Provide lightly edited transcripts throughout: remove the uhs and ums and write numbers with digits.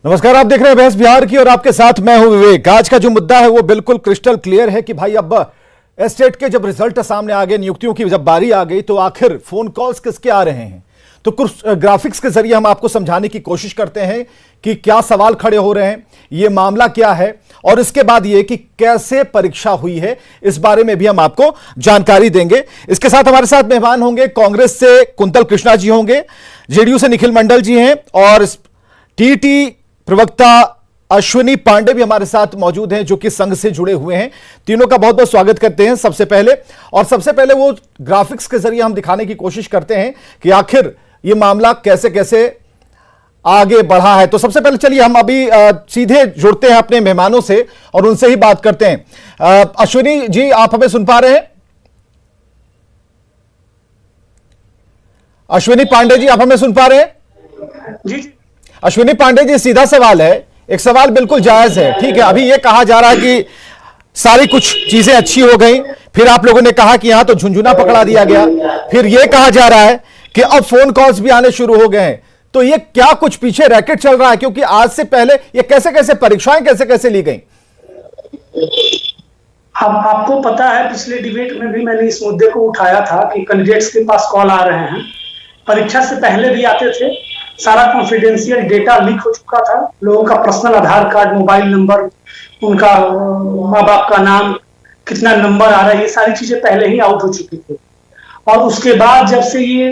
नमस्कार, आप देख रहे हैं बहस बिहार की और आपके साथ मैं हूं विवेक। आज का जो मुद्दा है वो बिल्कुल क्रिस्टल क्लियर है कि भाई अब एस्टेट के जब रिजल्ट सामने आ गए, नियुक्तियों की जब बारी आ गई, तो आखिर फोन कॉल्स किसके आ रहे हैं। तो कुछ ग्राफिक्स के जरिए हम आपको समझाने की कोशिश करते हैं कि क्या सवाल खड़े हो रहे हैं, ये मामला क्या है, और इसके बाद ये कि कैसे परीक्षा हुई है, इस बारे में भी हम आपको जानकारी देंगे। इसके साथ हमारे साथ मेहमान होंगे, कांग्रेस से कुंतल कृष्णा जी होंगे, जेडीयू से निखिल मंडल जी हैं और टीटी प्रवक्ता अश्विनी पांडे भी हमारे साथ मौजूद हैं, जो कि संघ से जुड़े हुए हैं। तीनों का बहुत बहुत स्वागत करते हैं सबसे पहले वो ग्राफिक्स के जरिए हम दिखाने की कोशिश करते हैं कि आखिर ये मामला कैसे कैसे आगे बढ़ा है। तो सबसे पहले चलिए हम अभी सीधे जुड़ते हैं अपने मेहमानों से और उनसे ही बात करते हैं। अश्विनी जी, आप हमें सुन पा रहे हैं? अश्विनी पांडे जी, आप हमें सुन पा रहे हैं? जी अश्विनी पांडे जी, सीधा सवाल है, एक सवाल बिल्कुल जायज है, ठीक है। अभी ये कहा जा रहा है कि सारी कुछ चीजें अच्छी हो गई, फिर आप लोगों ने कहा कि यहां तो झुंझुना पकड़ा दिया गया, फिर यह कहा जा रहा है कि अब फोन कॉल्स भी आने शुरू हो गए हैं। तो ये क्या कुछ पीछे रैकेट चल रहा है? क्योंकि आज से पहले ये कैसे कैसे परीक्षाएं कैसे कैसे ली गई? अब आपको पता है, पिछले डिबेट में भी मैंने इस मुद्दे को उठाया था कि कैंडिडेट्स के पास कॉल आ रहे हैं, परीक्षा से पहले भी आते थे, सारा कॉन्फिडेंशियल डेटा लीक हो चुका था, लोगों का पर्सनल आधार कार्ड, मोबाइल नंबर, उनका माँ बाप का नाम, कितना नंबर आ रहा है, ये सारी चीजें पहले ही आउट हो चुकी थी। और उसके बाद जब से ये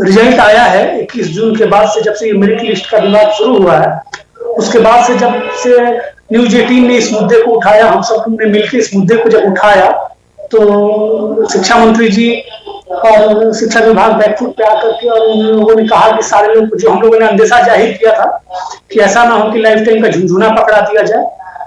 रिजल्ट आया है 21 जून के बाद से, जब से ये मेरिट लिस्ट का विवाद शुरू हुआ है, उसके बाद से जब से न्यूज 18 ने इस मुद्दे को उठाया, हम सब ने मिलकर इस मुद्दे को जब उठाया, तो शिक्षा मंत्री जी और शिक्षा विभाग बैकफुट पे आकर के और उन लोगों ने कहा कि सारे लोग, जो हम लोगों ने अंदेशा जाहिर किया था कि ऐसा ना हो कि लाइफ टाइम का झुंझुना पकड़ा दिया जाए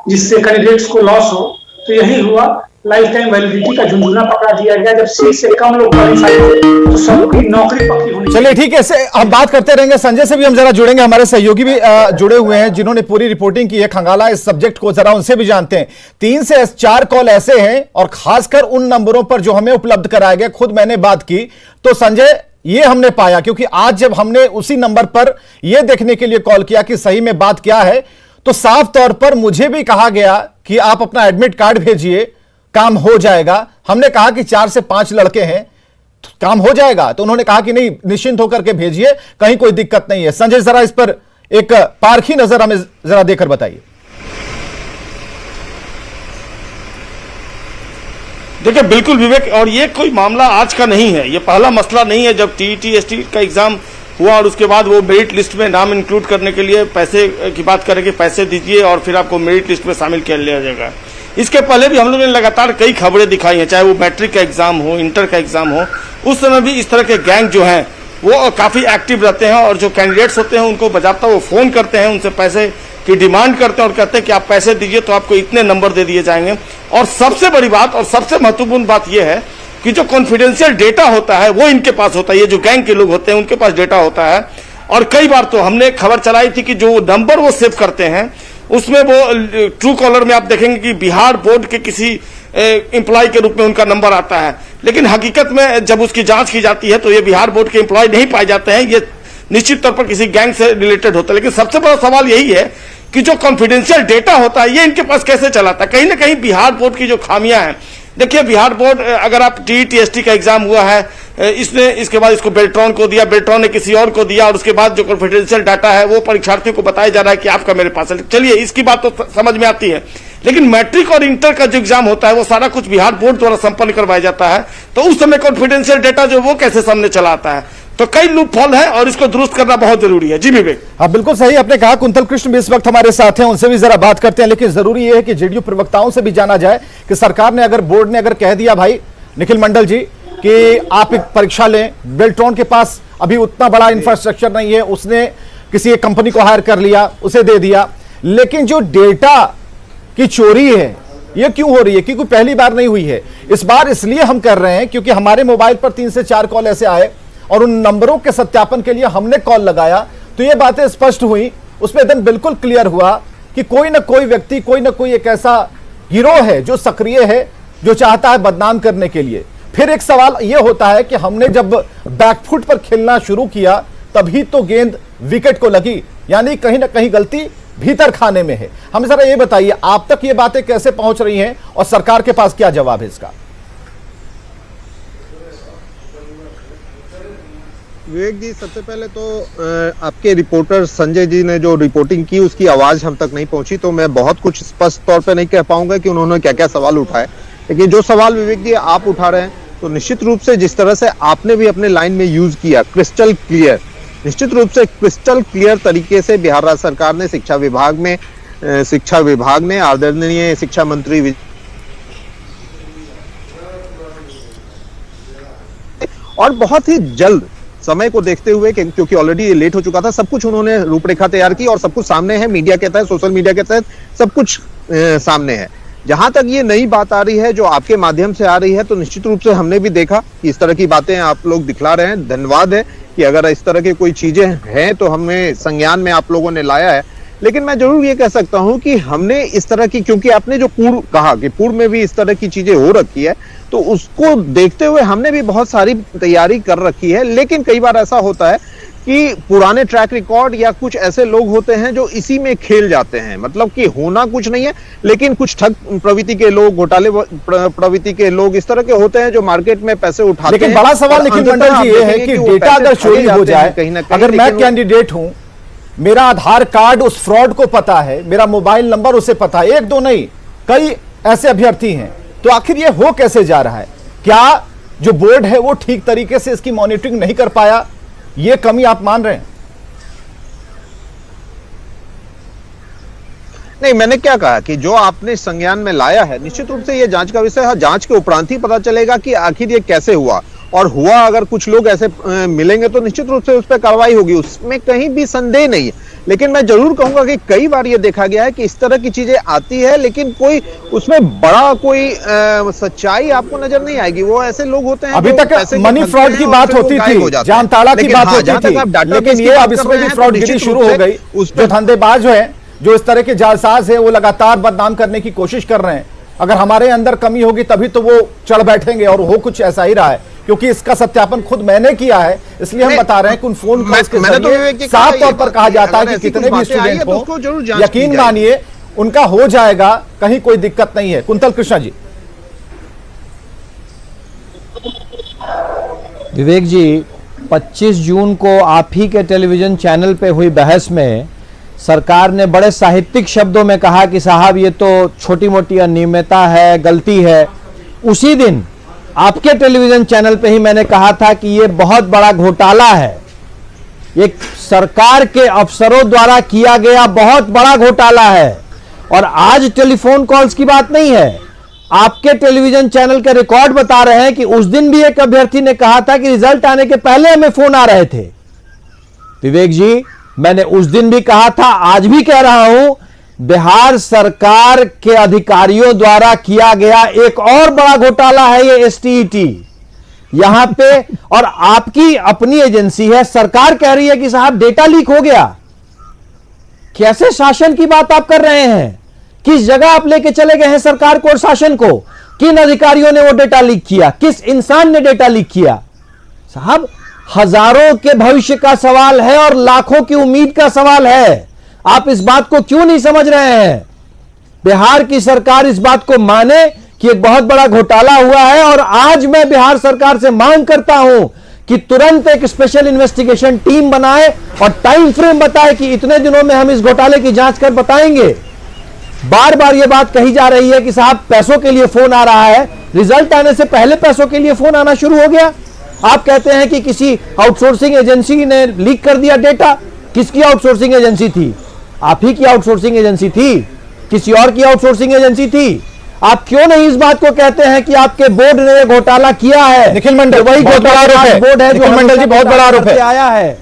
जिससे कैंडिडेट्स को लॉस हो, तो यही हुआ। लाइफ टाइम वैलिडिटी का झुंझुना पकड़ा दिया गया। जब 60 से कम लोग क्वालिफाई थे तो सबकी नौकरी पक्की होनी। चलिए ठीक है, हम बात करते रहेंगे। संजय से भी हम जरा जुड़ेंगे, हमारे सहयोगी भी जुड़े हुए हैं जिन्होंने पूरी रिपोर्टिंग की है खंगाला इस सब्जेक्ट को, जरा उनसे भी जानते हैं। 3 से 4 कॉल ऐसे हैं और खासकर उन नंबरों पर जो हमें उपलब्ध कराया गया, खुद मैंने बात की तो संजय ये हमने पाया, क्योंकि आज जब हमने उसी नंबर पर यह देखने के लिए कॉल किया कि सही में बात क्या है, तो साफ तौर पर मुझे भी कहा गया कि आप अपना एडमिट कार्ड भेजिए, काम हो जाएगा। हमने कहा कि 4 से 5 लड़के हैं, तो काम हो जाएगा। तो उन्होंने कहा कि नहीं, निश्चिंत होकर के भेजिए, कहीं कोई दिक्कत नहीं है। संजय, जरा इस पर एक पारखी नजर हमें जरा देकर बताइए। देखिए, बिल्कुल विवेक, और ये कोई मामला आज का नहीं है, ये पहला मसला नहीं है। जब टीईटी एसटी का एग्जाम हुआ और उसके बाद वो मेरिट लिस्ट में नाम इंक्लूड करने के लिए पैसे की बात करें कि पैसे दीजिए और फिर आपको मेरिट लिस्ट में शामिल कर लिया जाएगा। इसके पहले भी हम लोगों ने लगातार कई खबरें दिखाई हैं, चाहे वो मैट्रिक का एग्जाम हो, इंटर का एग्जाम हो, उस समय भी इस तरह के गैंग जो हैं वो काफी एक्टिव रहते हैं और जो कैंडिडेट्स होते हैं उनको बजाता वो फोन करते हैं, उनसे पैसे की डिमांड करते हैं और कहते हैं कि आप पैसे दीजिए तो आपको इतने नंबर दे दिए जाएंगे। और सबसे बड़ी बात और सबसे महत्वपूर्ण बात यह है कि जो कॉन्फिडेंशियल डेटा होता है वो इनके पास होता है, ये जो गैंग के लोग होते हैं उनके पास डेटा होता है। और कई बार तो हमने खबर चलाई थी कि जो नंबर वो सेव करते हैं उसमें वो ट्रू कॉलर में आप देखेंगे कि बिहार बोर्ड के किसी एम्प्लॉय के रूप में उनका नंबर आता है, लेकिन हकीकत में जब उसकी जांच की जाती है तो ये बिहार बोर्ड के एम्प्लॉय नहीं पाए जाते हैं, ये निश्चित तौर पर किसी गैंग से रिलेटेड होता है। लेकिन सबसे बड़ा सवाल यही है कि जो कॉन्फिडेंशियल डेटा होता है ये इनके पास कैसे चलाता है। कहीं ना कहीं बिहार बोर्ड की जो खामियां हैं, देखिए बिहार बोर्ड, अगर आप टीईटी एसटी का एग्जाम हुआ है, इसने इसके बाद इसको बेल्ट्रॉन को दिया, बेल्ट्रॉन ने किसी और को दिया, और उसके बाद जो कॉन्फिडेंशियल डाटा है वो परीक्षार्थियों को बताया जा रहा है कि आपका मेरे पास है। चलिए, इसकी बात तो समझ में आती है, लेकिन मैट्रिक और इंटर का जो एग्जाम होता है वो सारा कुछ बिहार बोर्ड द्वारा संपन्न करवाया जाता है, तो उस समय कॉन्फिडेंशियल डाटा जो वो कैसे सामने चला आता है? तो कई लूप होल है और इसको दुरुस्त करना बहुत जरूरी है। जी विवेक, हाँ बिल्कुल सही आपने कहा। कुंतल कृष्ण भी इस वक्त हमारे साथ हैं, उनसे भी जरा बात करते हैं। लेकिन जरूरी यह है कि जेडीयू प्रवक्ताओं से भी जाना जाए कि सरकार ने, अगर बोर्ड ने अगर कह दिया भाई निखिल मंडल जी कि आप एक परीक्षा लें, बेल्ट्रॉन के पास अभी उतना बड़ा इंफ्रास्ट्रक्चर नहीं है, उसने किसी एक कंपनी को हायर कर लिया, उसे दे दिया, लेकिन जो डेटा की चोरी है ये क्यों हो रही है? क्योंकि पहली बार नहीं हुई है, इस बार इसलिए हम कर रहे हैं क्योंकि हमारे मोबाइल पर 3 से 4 कॉल ऐसे आए और उन नंबरों के सत्यापन के लिए हमने कॉल लगाया, तो ये बातें स्पष्ट हुई, उसमें एकदम बिल्कुल क्लियर हुआ कि कोई ना कोई व्यक्ति, कोई ना कोई एक ऐसा गिरोह है जो सक्रिय है, जो चाहता है बदनाम करने के लिए। फिर एक सवाल यह होता है कि हमने जब बैकफुट पर खेलना शुरू किया तभी तो गेंद विकेट को लगी, यानी कहीं ना कहीं गलती भीतर खाने में है। हमें जरा ये बताइए, आप तक ये बातें कैसे पहुंच रही हैं और सरकार के पास क्या जवाब है इसका? विवेक जी, सबसे पहले तो आपके रिपोर्टर संजय जी ने जो रिपोर्टिंग की उसकी आवाज हम तक नहीं पहुंची, तो मैं बहुत कुछ स्पष्ट तौर पे नहीं कह पाऊंगा कि उन्होंने क्या क्या सवाल उठाए। लेकिन जो सवाल विवेक जी आप उठा रहे हैं, तो निश्चित रूप से जिस तरह से आपने भी अपने लाइन में यूज किया क्रिस्टल क्लियर, निश्चित रूप से क्रिस्टल क्लियर तरीके से बिहार राज्य सरकार ने शिक्षा विभाग ने आदरणीय शिक्षा मंत्री और बहुत ही जल्द समय को देखते हुए, क्योंकि ऑलरेडी ये लेट हो चुका था, सब कुछ उन्होंने रूपरेखा तैयार की और सब कुछ सामने है, मीडिया के तहत, सोशल मीडिया के तहत सब कुछ सामने है। जहां तक ये नई बात आ रही है जो आपके माध्यम से आ रही है, तो निश्चित रूप से हमने भी देखा कि इस तरह की बातें आप लोग दिखला रहे हैं। धन्यवाद है कि अगर इस तरह की कोई चीजें हैं तो हमें संज्ञान में आप लोगों ने लाया है। लेकिन मैं जरूर ये कह सकता हूं कि हमने इस तरह की, क्योंकि आपने जो पूर्व कहा कि पूर्व में भी इस तरह की चीजें हो रखी है, तो उसको देखते हुए हमने भी बहुत सारी तैयारी कर रखी है। लेकिन कई बार ऐसा होता है कि पुराने ट्रैक रिकॉर्ड या कुछ ऐसे लोग होते हैं जो इसी में खेल जाते हैं, मतलब कि होना कुछ नहीं है, लेकिन कुछ ठग प्रवृत्ति के लोग, घोटाले प्रवृत्ति के लोग इस तरह के होते हैं जो मार्केट में पैसे उठाते हैं। लेकिन बड़ा सवाल निखिल मंडल जी ये है कि डेटा अगर चोरी हो जाए, अगर मैं कैंडिडेट हूं, मेरा आधार कार्ड उस फ्रॉड को पता है, मेरा मोबाइल नंबर उसे पता है, एक दो नहीं कई ऐसे अभ्यर्थी हैं, तो आखिर ये हो कैसे जा रहा है? क्या जो बोर्ड है वो ठीक तरीके से इसकी मॉनिटरिंग नहीं कर पाया, ये कमी आप मान रहे हैं? नहीं, मैंने क्या कहा कि जो आपने संज्ञान में लाया है, निश्चित रूप से ये जांच का विषय है। जांच के उपरांत ही पता चलेगा कि आखिर ये कैसे हुआ, और हुआ अगर कुछ लोग ऐसे मिलेंगे तो निश्चित रूप से उस पर कार्रवाई होगी, उसमें कहीं भी संदेह नहीं है। लेकिन मैं जरूर कहूंगा कि कई बार ये देखा गया है कि इस तरह की चीजें आती है, लेकिन कोई उसमें बड़ा कोई सच्चाई आपको नजर नहीं आएगी। वो ऐसे लोग होते हैं, अभी तक मनी फ्रॉड की बात होती थी, जामताड़ा की बात होती थी, लेकिन ये अब इसमें भी फ्रॉडगिरी शुरू हो गई। जो धंधेबाज है, जो इस तरह के जालसाज है, वो लगातार बदनाम करने की कोशिश कर रहे हैं। अगर हमारे अंदर कमी होगी तभी तो वो चढ़ बैठेंगे, और हो कुछ ऐसा ही रहा है, क्योंकि इसका सत्यापन खुद मैंने किया है, इसलिए हम बता रहे हैं कि उन फोन कॉल्स के जरिए साफ तौर पर कहा जाता है कि कितने भी स्टूडेंट हो, यकीन मानिए उनका हो जाएगा, कहीं कोई दिक्कत नहीं है। कुंतल कृष्णा जी। विवेक जी, 25 जून को आप ही के टेलीविजन चैनल पे हुई बहस में सरकार ने बड़े साहित्यिक शब्दों में कहा कि साहब ये तो छोटी मोटी अनियमितता है, गलती है। उसी दिन आपके टेलीविजन चैनल पे ही मैंने कहा था कि ये बहुत बड़ा घोटाला है, ये सरकार के अफसरों द्वारा किया गया बहुत बड़ा घोटाला है। और आज टेलीफोन कॉल्स की बात नहीं है, आपके टेलीविजन चैनल के रिकॉर्ड बता रहे हैं कि उस दिन भी एक अभ्यर्थी ने कहा था कि रिजल्ट आने के पहले हमें फोन आ रहे थे। विवेक जी, मैंने उस दिन भी कहा था, आज भी कह रहा हूं, बिहार सरकार के अधिकारियों द्वारा किया गया एक और बड़ा घोटाला है ये एसटीईटी यहां पे। और आपकी अपनी एजेंसी है, सरकार कह रही है कि साहब डेटा लीक हो गया। कैसे शासन की बात आप कर रहे हैं? किस जगह आप लेके चले गए हैं सरकार को और शासन को? किन अधिकारियों ने वो डेटा लीक किया? किस इंसान ने डेटा लीक किया? साहब, हजारों के भविष्य का सवाल है और लाखों की उम्मीद का सवाल है। आप इस बात को क्यों नहीं समझ रहे हैं? बिहार की सरकार इस बात को माने कि एक बहुत बड़ा घोटाला हुआ है, और आज मैं बिहार सरकार से मांग करता हूं कि तुरंत एक स्पेशल इन्वेस्टिगेशन टीम बनाए और टाइम फ्रेम बताए कि इतने दिनों में हम इस घोटाले की जांच कर बताएंगे। बार बार यह बात कही जा रही है कि साहब पैसों के लिए फोन आ रहा है, रिजल्ट आने से पहले पैसों के लिए फोन आना शुरू हो गया। आप कहते हैं कि किसी आउटसोर्सिंग एजेंसी ने लीक कर दिया डेटा। किसकी आउटसोर्सिंग एजेंसी थी? आप ही की आउटसोर्सिंग एजेंसी थी? किसी और की आउटसोर्सिंग एजेंसी थी? आप क्यों नहीं इस बात को कहते हैं कि आपके बोर्ड ने ये घोटाला किया है? निखिल मंडल, वही घोटाला बोर्ड है जो मंडल जी बहुत बड़ा आरोप है आया है।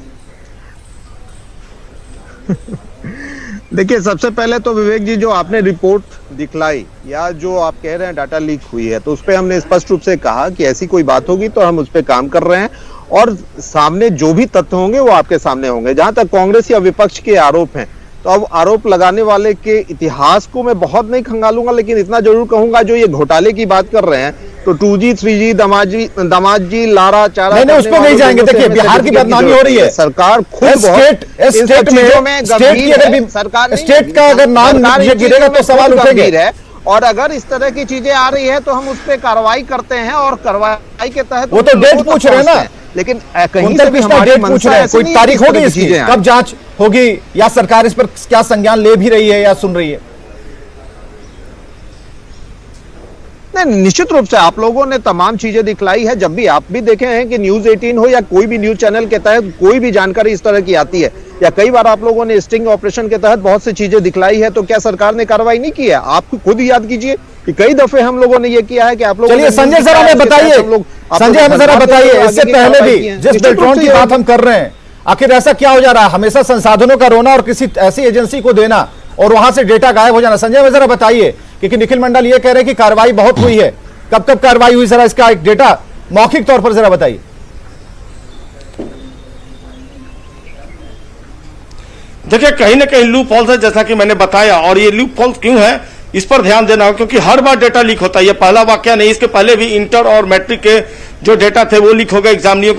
देखिए, सबसे पहले तो विवेक जी, जो आपने रिपोर्ट दिखलाई या जो आप कह रहे हैं डाटा लीक हुई है, तो उस पर हमने स्पष्ट रूप से कहा कि ऐसी कोई बात होगी तो हम उस पर काम कर रहे हैं, और सामने जो भी तथ्य होंगे वो आपके सामने होंगे। जहां तक कांग्रेस या विपक्ष के आरोप हैं, तो अब आरोप लगाने वाले के इतिहास को मैं बहुत नहीं खंगालूंगा, लेकिन इतना जरूर कहूंगा जो ये घोटाले की बात कर रहे हैं तो 2G 3G दामाद जी लारा चारा नहीं, उस पर नहीं जाएंगे। देखिए, बिहार की बदनामी हो रही है, सरकार खुद स्टेट का अगर नाम गिरेगा तो सवाल उठेंगे। और अगर इस तरह की चीजें आ रही है तो हम उस पर कार्रवाई करते हैं और कार्रवाई के तहत वो तो डेट पूछ रहे हैं ना, लेकिन कहीं से भी हमारी मंशा ऐसी कोई नहीं तारीख है होगी इसकी, कब जांच होगी या सरकार इस पर क्या संज्ञान ले भी रही है या सुन रही है? नहीं, निश्चित रूप से आप लोगों ने तमाम चीजें दिखलाई है। जब भी आप भी देखे हैं कि न्यूज 18 हो या कोई भी न्यूज चैनल के तहत कोई भी जानकारी इस तरह की आती है, या कई बार आप लोगों ने स्टिंग ऑपरेशन के तहत बहुत सी चीजें दिखलाई है, तो क्या सरकार ने कार्रवाई नहीं की है? आप खुद याद कीजिए कि कई दफे हम लोगों ने ये किया है कि आप लोग। चलिए संजय सर हमें बताइए, संजय हमें जरा बताइए, इससे पहले भी जिस बेल्ट्रॉन की बात हम कर रहे हैं, आखिर ऐसा क्या हो जा रहा है? हमेशा संसाधनों का रोना और किसी ऐसी एजेंसी को देना और वहां से डेटा गायब हो जाना। संजय हमें जरा बताइए, क्योंकि निखिल मंडल ये कह रहे हैं कि कार्रवाई बहुत हुई है, कब कब कार्रवाई हुई, जरा इसका एक डेटा मौखिक तौर पर जरा बताइए। देखिए, कहीं ना कहीं लूप होल्स है, जैसा कि मैंने बताया, और ये लूप होल्स क्यों है इस पर ध्यान देना हो, क्योंकि हर बार डेटा लीक होता है। ये पहला वाकया नहीं, इसके पहले भी इंटर और मैट्रिक के जो डेटा थे वो लीक हो गए, एग्जामिनी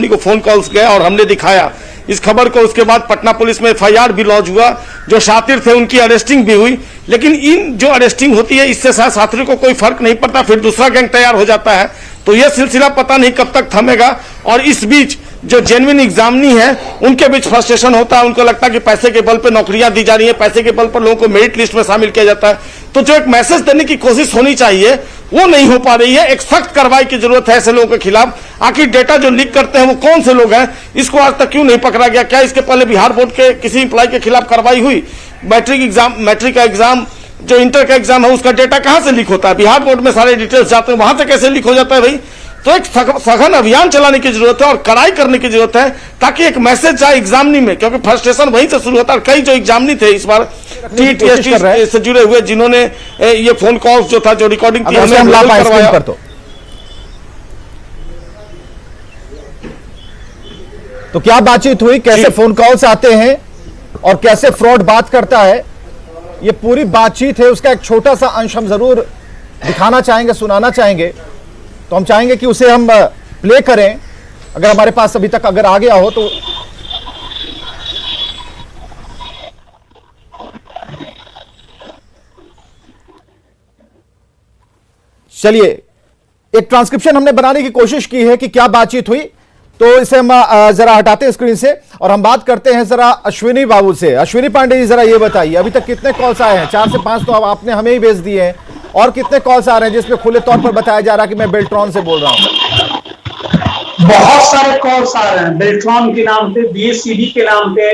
को फोन कॉल्स गए और हमने दिखाया इस खबर को। उसके बाद पटना पुलिस में FIR भी लॉन्च हुआ, जो शातिर थे उनकी अरेस्टिंग भी हुई। लेकिन इन जो अरेस्टिंग होती है इससे शातिर को कोई फर्क नहीं पड़ता, फिर दूसरा गैंग तैयार हो जाता है। तो यह सिलसिला पता नहीं कब तक थमेगा। और इस बीच जो जेन्युइन एग्जामिनी है उनके बीच फ्रस्ट्रेशन होता है, उनको लगता है कि पैसे के बल पर नौकरियां दी जा रही है, पैसे के बल पर लोगों को मेरिट लिस्ट में शामिल किया जाता है। तो जो एक मैसेज देने की कोशिश होनी चाहिए वो नहीं हो पा रही है। एक सख्त कार्रवाई की जरूरत है ऐसे लोगों के खिलाफ। आखिर डेटा जो लीक करते हैं वो कौन से लोग हैं, इसको आज तक क्यों नहीं पकड़ा गया? क्या इसके पहले बिहार बोर्ड के किसी इंप्लॉय के खिलाफ कार्रवाई हुई? मैट्रिक का एग्जाम, जो इंटर का एग्जाम है, उसका डेटा कहां से लीक होता है? बिहार बोर्ड में सारे डिटेल्स जाते हैं, वहां से कैसे लीक हो जाता है भाई? तो एक सघन अभियान चलाने की जरूरत है और कड़ाई करने की जरूरत है, ताकि एक मैसेज जाए एग्जामिनी में, क्योंकि फ्रस्ट्रेशन वहीं से शुरू होता है। कई जो एग्जामिनी थे इस बार TTST से जुड़े हुए, जिन्होंने ये फोन कॉल्स जो था, जो रिकॉर्डिंग थी, हमने करवाया। तो क्या बातचीत हुई, कैसे फोन कॉल्स आते हैं और कैसे फ्रॉड बात करता है, ये पूरी बातचीत है। उसका एक छोटा सा अंश हम जरूर दिखाना चाहेंगे, सुनाना चाहेंगे। तो हम चाहेंगे कि उसे हम प्ले करें, अगर हमारे पास अभी तक अगर आ गया हो तो। चलिए, एक ट्रांसक्रिप्शन हमने बनाने की कोशिश की है कि क्या बातचीत हुई, तो इसे हम जरा हटाते हैं स्क्रीन से और हम बात करते हैं जरा अश्विनी बाबू से। अश्विनी पांडे जी, जरा ये बताइए, अभी तक कितने कॉल्स आए हैं? 4 से 5 तो अब आपने हमें ही भेज दिए हैं, और कितने कॉल्स आ रहे हैं जिसमें खुले तौर पर बताया जा रहा है कि मैं बेल्ट्रॉन से बोल रहा हूं? बहुत सारे कॉल्स आ रहे हैं बेल्ट्रॉन के नाम पे, BSCB के नाम पे।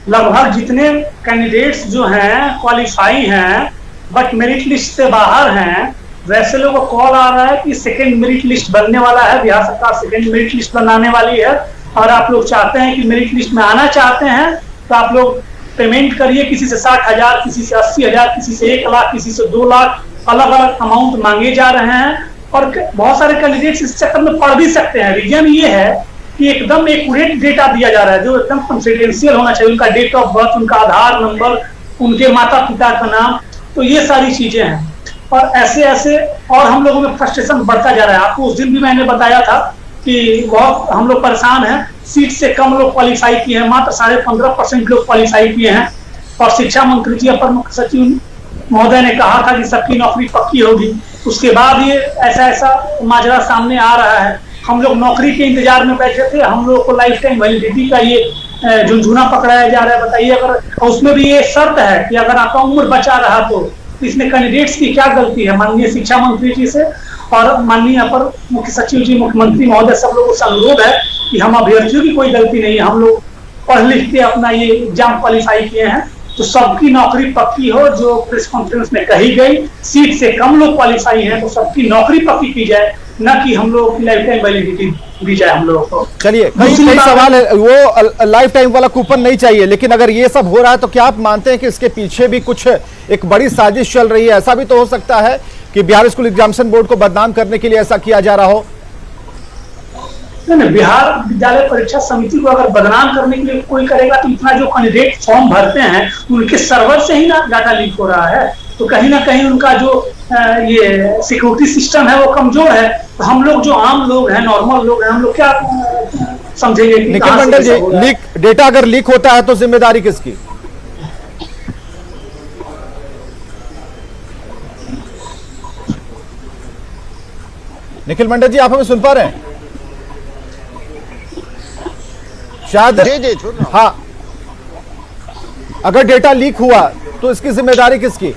लगभग जितने कैंडिडेट्स जो हैं क्वालिफाई हैं बट मेरिट लिस्ट से बाहर हैं, वैसे लोगों को कॉल आ रहा है कि सेकंड मेरिट लिस्ट बनने वाला है, बिहार सरकार सेकंड मेरिट लिस्ट बनाने वाली है, और आप लोग चाहते हैं कि मेरिट लिस्ट में आना चाहते हैं तो आप लोग पेमेंट करिए। किसी से 60,000, किसी से 80,000, किसी से 1 लाख, किसी से 2 लाख, अलग अलग अमाउंट मांगे जा रहे हैं। और बहुत सारे कैंडिडेट्स इस चक्कर में पढ़ भी सकते हैं। रीजन ये है कि एकदम एक्यूरेट डेटा दिया जा रहा है, जो एकदम कॉन्फिडेंशियल होना चाहिए, उनका डेट ऑफ बर्थ, उनका आधार नंबर, उनके माता पिता का नाम, तो ये सारी चीजें हैं। और ऐसे ऐसे और हम लोगों में फ्रस्ट्रेशन बढ़ता जा रहा है। आपको उस दिन भी मैंने बताया था कि बहुत हम लोग परेशान हैं, सीट से कम लोग क्वालिफाई किए हैं, मात्र 15.5% लोग क्वालिफाई किए हैं। और शिक्षा मंत्री जी, अपर मुख्य सचिव महोदय ने कहा था कि सबकी नौकरी पक्की होगी, उसके बाद ये ऐसा माजरा सामने आ रहा है। हम लोग नौकरी के इंतजार में बैठे थे, हम लोग को लाइफ टाइम वैलिडिटी का ये झुंझुना पकड़ाया जा रहा है। बताइए, अगर उसमें भी ये शर्त है कि अगर आपका उम्र बचा रहा तो इसमें कैंडिडेट्स की क्या गलती है? माननीय शिक्षा मंत्री जी से और माननीय अपर मुख्य सचिव जी, मुख्यमंत्री महोदय, सब लोगों से अनुरोध है कि हम अभ्यर्थियों की कोई गलती नहीं है, हम लोग पढ़ लिख के अपना ये एग्जाम क्वालिफाई किए हैं, तो सबकी नौकरी पक्की हो। जो प्रेस कॉन्फ्रेंस में कही गई, सीट से कम लोग क्वालिफाई हैं तो सबकी नौकरी पक्की की जाए, न कि हम लोगों की लाइफ टाइम वैलिडिटी दी जाए हम लोगों को। चलिए, कई सवाल है, वो लाइफ टाइम वाला कूपन नहीं चाहिए, लेकिन अगर ये सब हो रहा है तो क्या आप मानते हैं कि इसके पीछे भी कुछ एक बड़ी साजिश चल रही है? ऐसा भी तो हो सकता है कि बिहार स्कूल एग्जामिनेशन बोर्ड को बदनाम करने के लिए ऐसा किया जा रहा हो। नहीं, बिहार विद्यालय परीक्षा समिति को अगर बदनाम करने के लिए कोई करेगा तो इतना जो कैंडिडेट फॉर्म भरते हैं उनके सर्वर से ही ना डाटा लीक हो रहा है, तो कहीं ना कहीं उनका जो ये सिक्योरिटी सिस्टम है वो कमजोर है। तो हम लोग जो आम लोग हैं, नॉर्मल लोग हैं, हम लोग क्या समझेंगे कि निखिल मंडल जी, लीक डेटा अगर लीक होता है तो जिम्मेदारी किसकी? निखिल मंडल जी, आप हमें सुन पा रहे हैं? शायद जी सुन रहा हूं। हाँ, अगर डेटा लीक हुआ तो इसकी जिम्मेदारी किसकी?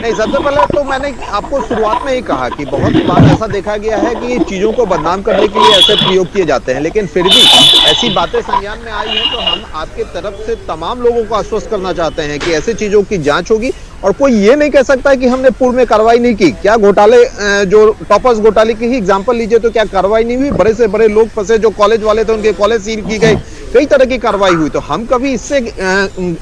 नहीं, सबसे पहले तो मैंने आपको शुरुआत में ही कहा कि बहुत बार ऐसा देखा गया है कि चीजों को बदनाम करने के लिए ऐसे प्रयोग किए जाते हैं, लेकिन फिर भी ऐसी बातें संज्ञान में आई हैं तो हम आपके तरफ से तमाम लोगों को आश्वस्त करना चाहते हैं कि ऐसी चीजों की जांच होगी और कोई ये नहीं कह सकता है कि हमने पूर्व में कार्रवाई नहीं की। क्या घोटाले, जो टॉपर्स घोटाले की ही एग्जाम्पल लीजिए तो क्या कार्रवाई नहीं हुई? बड़े से बड़े लोग फंसे, जो कॉलेज वाले थे उनके कॉलेज सील की गई, कई तरह की कार्रवाई हुई। तो हम कभी इससे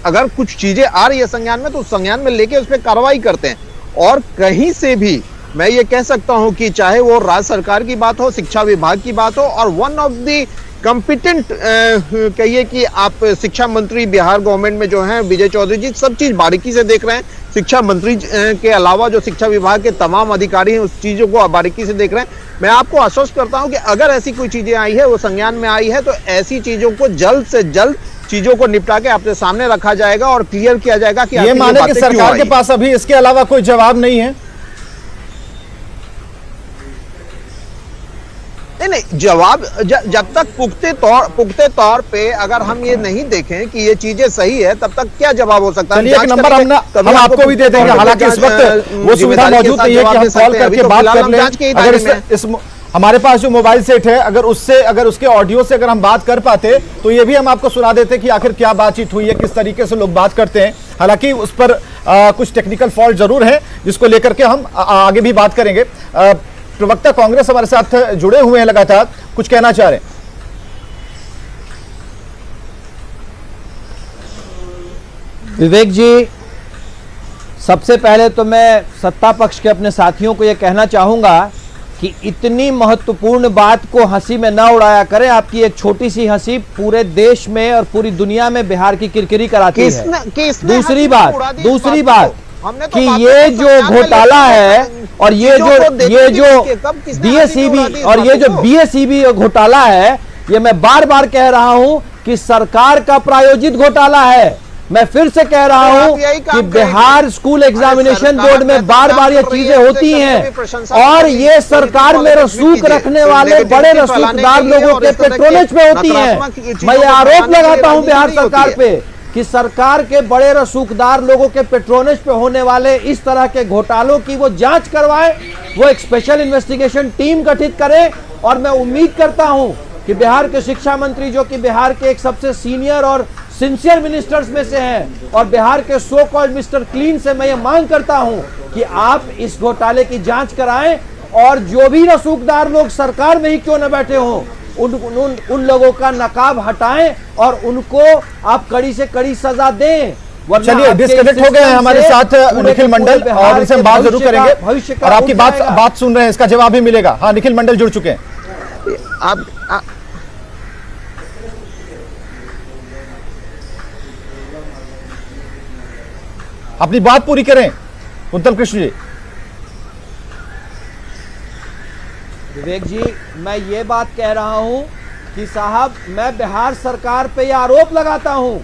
अगर कुछ चीजें आ रही है संज्ञान में तो संज्ञान में लेके उस पर कार्रवाई करते हैं। और कहीं से भी मैं ये कह सकता हूं कि चाहे वो राज्य सरकार की बात हो, शिक्षा विभाग की बात हो, और वन ऑफ द कॉम्पिटेंट कहिए कि आप शिक्षा मंत्री बिहार गवर्नमेंट में जो हैं विजय चौधरी जी, सब चीज बारीकी से देख रहे हैं। शिक्षा मंत्री के अलावा जो शिक्षा विभाग के तमाम अधिकारी हैं उस चीजों को बारीकी से देख रहे हैं। मैं आपको आश्वस्त करता हूं कि अगर ऐसी कोई चीजें आई है, वो संज्ञान में आई है, तो ऐसी चीजों को जल्द से जल्द चीजों को निपटा के आपके सामने रखा जाएगा और क्लियर किया जाएगा कि ये माने कि सरकार के पास अभी इसके अलावा कोई जवाब नहीं है। नहीं, जवाब जब तक पुख्ते तौर पे अगर हम ये नहीं देखें कि ये चीजें सही है, तब तक क्या जवाब हो सकता है? चलिए, एक नंबर हम आपको भी दे देंगे, हालांकि इस वक्त वो सुविधा मौजूद नहीं है कि हम कॉल करके बात कर लें। अगर इस हमारे पास जो मोबाइल सेट है, अगर उसके ऑडियो से अगर हम बात कर पाते तो ये भी हम आपको सुना देते कि आखिर क्या बातचीत हुई है, किस तरीके से लोग बात करते हैं। हालांकि उस पर कुछ टेक्निकल फॉल्ट जरूर है जिसको लेकर के हम आगे भी बात करेंगे। प्रवक्ता कांग्रेस हमारे साथ जुड़े हुए हैं, लगातार कुछ कहना चाह रहे हैं। विवेक जी, सबसे पहले तो मैं सत्ता पक्ष के अपने साथियों को यह कहना चाहूंगा कि इतनी महत्वपूर्ण बात को हंसी में ना उड़ाया करें। आपकी एक छोटी सी हंसी पूरे देश में और पूरी दुनिया में बिहार की किरकिरी कराती है। दूसरी बात कि ये जो घोटाला है और ये जो डीएसईबी और ये जो बीएसईबी घोटाला है, ये मैं बार बार कह रहा हूं कि सरकार का प्रायोजित घोटाला है। मैं फिर से कह रहा हूं कि बिहार स्कूल एग्जामिनेशन बोर्ड में बार बार ये चीजें होती हैं और ये सरकार में रसूख रखने वाले बड़े रसूखदार लोगों के पेट्रोनेज पे होती हैं। मैं ये आरोप लगाता हूं बिहार सरकार पे कि सरकार के बड़े रसूखदार लोगों के पेट्रोनेज पे होने वाले इस तरह के घोटालों की वो जांच करवाए, वो एक स्पेशल इन्वेस्टिगेशन टीम गठित करे। और मैं उम्मीद करता हूं कि बिहार के शिक्षा मंत्री, जो कि बिहार के एक सबसे सीनियर और सिंसियर मिनिस्टर्स में से हैं, और बिहार के सो कॉल्ड मिस्टर क्लीन से मैं ये मांग करता हूं कि आप इस घोटाले की जांच कराएं और जो भी रसूखदार लोग सरकार में ही क्यों न बैठे हों, उन लोगों का नकाब हटाएं और उनको आप कड़ी से कड़ी सजा दें। चलिए, डिस्कनेक्ट हो गए हैं हमारे साथ निखिल मंडल और इनसे हम बात जरूर करेंगे और आपकी बात सुन रहे हैं, इसका जवाब भी मिलेगा। हाँ, निखिल मंडल जुड़ चुके हैं। अपनी बात पूरी करें कुंतल कृष्ण जी। विवेक जी, मैं ये बात कह रहा हूं कि साहब, मैं बिहार सरकार पे यह आरोप लगाता हूं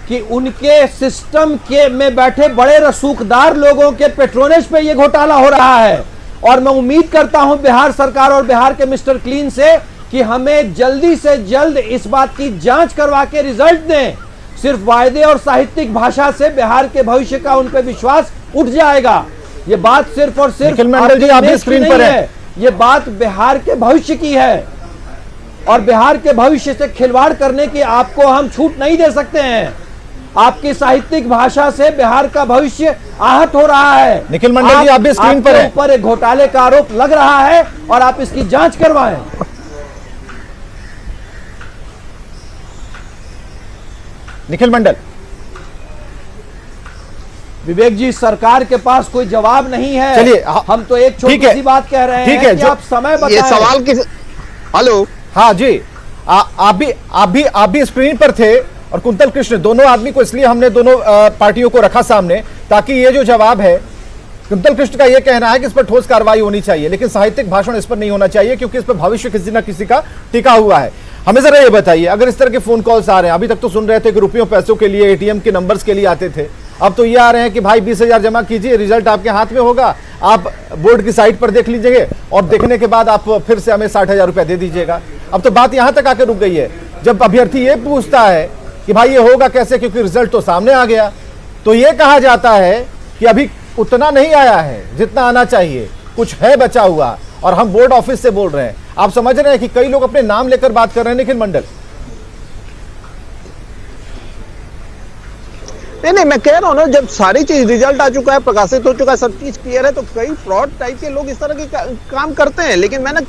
कि उनके सिस्टम के में बैठे बड़े रसूखदार लोगों के पेट्रोनेज पे ये घोटाला हो रहा है। और मैं उम्मीद करता हूं बिहार सरकार और बिहार के मिस्टर क्लीन से कि हमें जल्दी से जल्द इस बात की जांच करवा के रिजल्ट दें। सिर्फ वायदे और साहित्यिक भाषा से बिहार के भविष्य का उन पे विश्वास उठ जाएगा। ये बात सिर्फ और सिर्फ निखिल मंडल जी, आप भी स्क्रीन पर हैं। ये बात बिहार के भविष्य की है और बिहार के भविष्य से खिलवाड़ करने की आपको हम छूट नहीं दे सकते हैं। आपकी साहित्यिक भाषा से बिहार का भविष्य आहत हो रहा है। निखिल मंडल जी, आप भी स्क्रीन पर हैं। ऊपर एक घोटाले का आरोप लग रहा है और आप इसकी जांच करवाएं। निखिल मंडल, विवेक जी, सरकार के पास कोई जवाब नहीं है। चलिए, हम तो एक छोटी सी बात कह रहे ठीक हैं है, कि आप समय बताएं। ये सवाल किस हेलो हाँ जी, आप भी स्क्रीन पर थे और कुंतल कृष्ण, दोनों आदमी को इसलिए हमने दोनों पार्टियों को रखा सामने ताकि ये जो जवाब है, कुंतल कृष्ण का यह कहना है कि इस पर ठोस कार्रवाई होनी चाहिए, लेकिन साहित्यिक भाषण इस पर नहीं होना चाहिए क्योंकि इस पर भविष्य किसी न किसी का टिका हुआ है। हमें जरा ये बताइए, अगर इस तरह के फोन कॉल्स आ रहे हैं, अभी तक तो सुन रहे थे कि रुपयों पैसों के लिए, एटीएम के नंबर्स के लिए आते थे, अब तो ये आ रहे हैं कि भाई 20,000 जमा कीजिए, रिजल्ट आपके हाथ में होगा, आप बोर्ड की साइट पर देख लीजिए और देखने के बाद आप फिर से हमें 60,000 रुपया दे दीजिएगा। अब तो बात यहां तक आकर रुक गई है, जब अभ्यर्थी ये पूछता है कि भाई ये होगा कैसे क्योंकि रिजल्ट तो सामने आ गया, तो ये कहा जाता है कि अभी उतना नहीं आया है जितना आना चाहिए, कुछ है बचा हुआ, और हम बोर्ड ऑफिस से बोल रहे हैं। आप समझ रहे हैं कि कई लोग अपने नाम लेकर बात कर रहे हैं। निखिल मंडल, नहीं, मैं कह रहा हूं ना, जब सारी चीज रिजल्ट आ चुका है, प्रकाशित हो चुका है, सब चीज क्लियर है, तो कई फ्रॉड टाइप के लोग इस तरह के काम करते हैं। लेकिन मैंने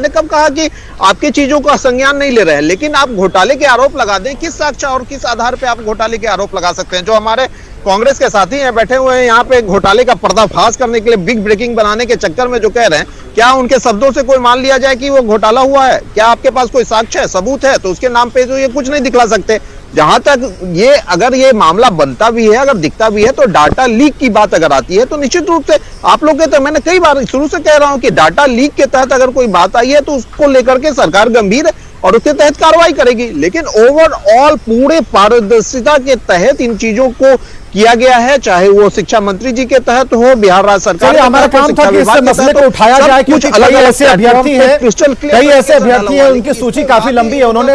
कब कहा कि आपकी चीजों का संज्ञान नहीं ले रहे हैं, लेकिन आप घोटाले के आरोप लगा दें, किस साक्ष्य और किस आधार पे आप घोटाले के आरोप लगा सकते हैं? जो हमारे कांग्रेस के साथी हैं बैठे हुए हैं यहाँ पे, घोटाले का पर्दाफाश करने के लिए, बिग ब्रेकिंग बनाने के चक्कर में जो कह रहे हैं, क्या उनके शब्दों से कोई मान लिया जाए कि वो घोटाला हुआ है? क्या आपके पास कोई साक्ष्य है, सबूत है? तो उसके नाम पे तो ये कुछ नहीं दिखला सकते। जहां तक ये, अगर ये मामला बनता भी है, अगर दिखता भी है, तो डाटा लीक की बात अगर आती है तो निश्चित रूप से आप लोग कहते हैं, मैंने कई बार शुरू से कह रहा हूं कि डाटा लीक के तहत अगर कोई बात आई है तो उसको लेकर के सरकार गंभीर है और उसके तहत कार्रवाई करेगी। लेकिन ओवरऑल पूरे पारदर्शिता के तहत इन चीजों को किया गया है, चाहे वो शिक्षा मंत्री जी के तहत हो, बिहार राज्य सरकार। हमारा काम था कि इस मसले को उठाया जाए, कुछ अलग ऐसे अभ्यर्थी हैं, कई ऐसे अभ्यर्थी हैं, उनकी सूची काफी लंबी है, उन्होंने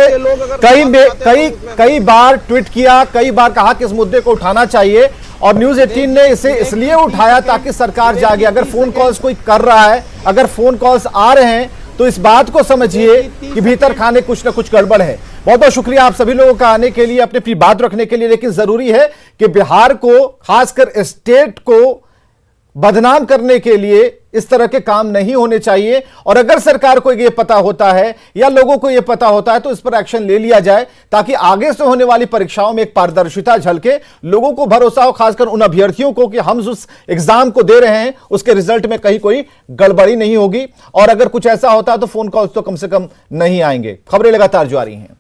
कई बार ट्वीट किया, कई बार कहा कि इस मुद्दे को उठाना चाहिए, और न्यूज 18 ने इसे इसलिए उठाया ताकि सरकार जागे। अगर फोन कॉल्स कोई कर रहा है, अगर फोन कॉल्स आ रहे हैं, तो इस बात को समझिए कि भीतर खाने कुछ ना कुछ गड़बड़ है। बहुत बहुत शुक्रिया आप सभी लोगों का आने के लिए, अपनी बात रखने के लिए, लेकिन जरूरी है कि बिहार को, खासकर स्टेट को बदनाम करने के लिए इस तरह के काम नहीं होने चाहिए। और अगर सरकार को ये पता होता है या लोगों को ये पता होता है तो इस पर एक्शन ले लिया जाए, ताकि आगे से होने वाली परीक्षाओं में एक पारदर्शिता झलके, लोगों को भरोसा हो, खासकर उन अभ्यर्थियों को कि हम उस एग्जाम को दे रहे हैं उसके रिजल्ट में कहीं कोई गड़बड़ी नहीं होगी। और अगर कुछ ऐसा होता है तो फोन कॉल्स तो कम से कम नहीं आएंगे। खबरें लगातार जारी हैं।